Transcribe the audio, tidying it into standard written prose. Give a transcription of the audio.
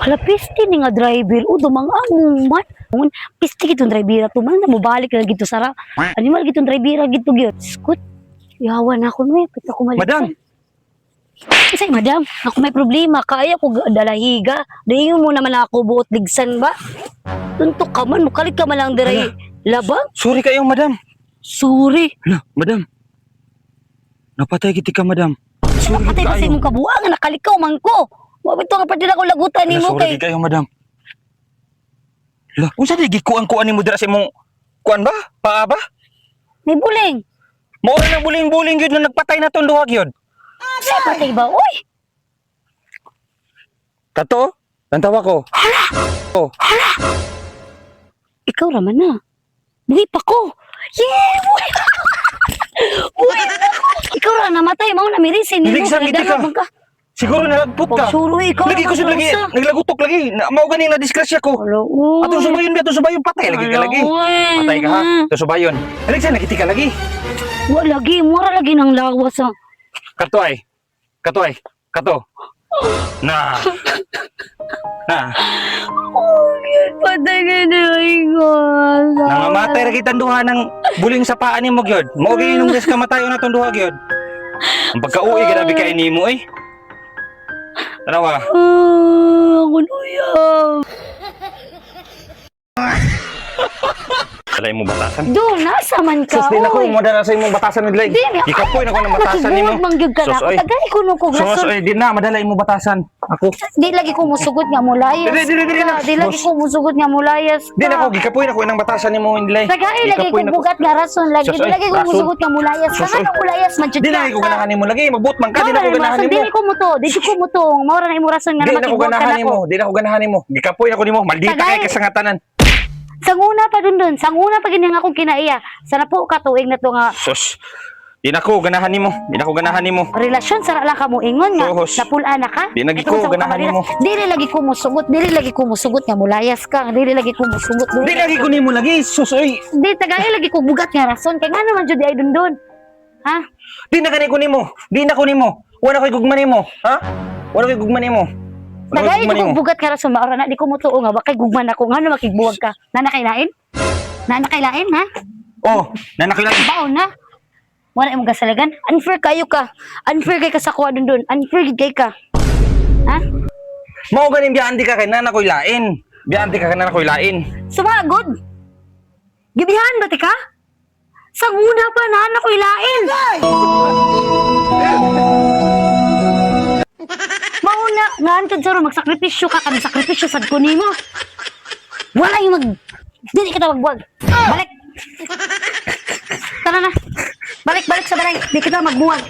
Hala, piste ni nga driver. O, dumang-among man. Piste kitong driver. Tuman na mo balik na gito sara. Animal kitong driver gito gyud. Skut. Yawan ako no. Pita ko malisan. Madam. Say, madam, ako may problema. Kaya ko dalahiga. Dayon mo naman ako buot ligsan ba? Tuntok ka man. Mukalit ka man lang diray. Labang? Sorry kayo, madam. Sorry. Hala, madam. Napatay kiti ka, madam. Sorry Napatay kasi mong kabuang. Nakalikaw man ko. Wabit to nga pa din ako lagutan ni mo sorry kay. kayo, madam. Hala, unsa di gikuan-kuan nimo dira sa imong kuan ba? Paa ba? May buling. Mao na buling-buling gyud na nagpatay na tong duha gyud. Say, patay ba? Uy! Kato, tantawa ko. Oh, Ikaw raman na. Buhi pa ko. Yeah! Buhi! Buhi! Ikaw ra namatay. Mao na mirisin. Niligsan kita ka. Siguro nalagpot ka. Suro ikaw. Lagi ko lagi, naglagutok lagi. Mao gani na disgrasya ko. Hello. Atong subayon patay lagi ka lagi. Patay ka ha. Atong subayon. Aligsan nakiti ka lagi. Wa lagi, mura lagi ng lawas ah. Kato ay. Kato. Na. Oh, patay ka na ikaw. Nangamatay ra kitang duha ng buling sa paa nimo gyud. Mao gani nung des kamatayon natong duha gyud. Ang pagka-uwi grabe kay nimo eh. Tanawa. Ako nuyang. Alay mo batasan. Doon, nasa man ka. Sus, di na ko oy. mo dara sa imong batasan midlay. Ikapoy na ko ng batasan nimo. Nakibuwag mangyog ka na. Sus, oy. Tagay ko nung kong Sus, rason. oy, di na madala imong batasan. Ako. Di lagi ko musugot nga mulayas. Dili na. Di lagi ko musugot nga mulayas. Di na ko gikapoy na ko ng batasan nimo midlay. Tagay lagi ko bugat nga rason. Lagi Sus, di oy, lagi ko rason. musugot nga mulayas. Sus, Sana oy. nang mulayas man jud Di na ko ganahan nimo lagi. Magbut man ka, di na ko ganahan nimo. Dili ko mo to. Dili ko mo to. Maura na imo rason nga Di na ko makigbuhat ganahan ka nimo. nako. Di na ko ganahan nimo. Gikapoy na ko nimo. Maldita Tagay. kay kasangatanan. Sanguna pa dun. Sanguna pa gini nga akong kinaiya. Sana po katuig na to nga Sus. Di na ko ganahan nimo. Di na ko ganahan nimo. relasyon sara lang ka mo ingon nga Sos. napula na ka. Di lagi Ito ko sa ganahan kamarira. nimo. Dili lagi ko musugot nga mulayas ka. Dili lagi ko musugot. Di lagi ko nimo lagi. Sus, oy. Di tagay lagi ko bugat nga rason kay nga naman jud ay dundon. Ha? Di na gani ko nimo. Di na ko nimo. Wala ko'y gugma nimo. Ha? Wala ko'y gugma nimo. Wala Tagay ko'y gugma ko nimo. bugat nga rason maura na di ko mutuo nga wakay gugman ako ngano makigbuwag ka. Nanakailain? Nanakailain ha? Oh, nanakilala. Baon na. Wala imong kasalagan. Unfair kayo ka. Unfair kay ka sa kuha dundon. Unfair gid kay ka. Ha? Mao ganin biyan di ka kay nana ko'y lain. Biyan di ka kay nana ko'y lain. Sumagod. Gibihan ba ti ka? Sa una pa na anak ko ilain. Mauna, nga antod sa ro magsakripisyo ka kami sakripisyo sad ko nimo. Wala yung mag dili kita magbuwag. Balik. Tara na. Balik sa balay. Di kita magbuwag.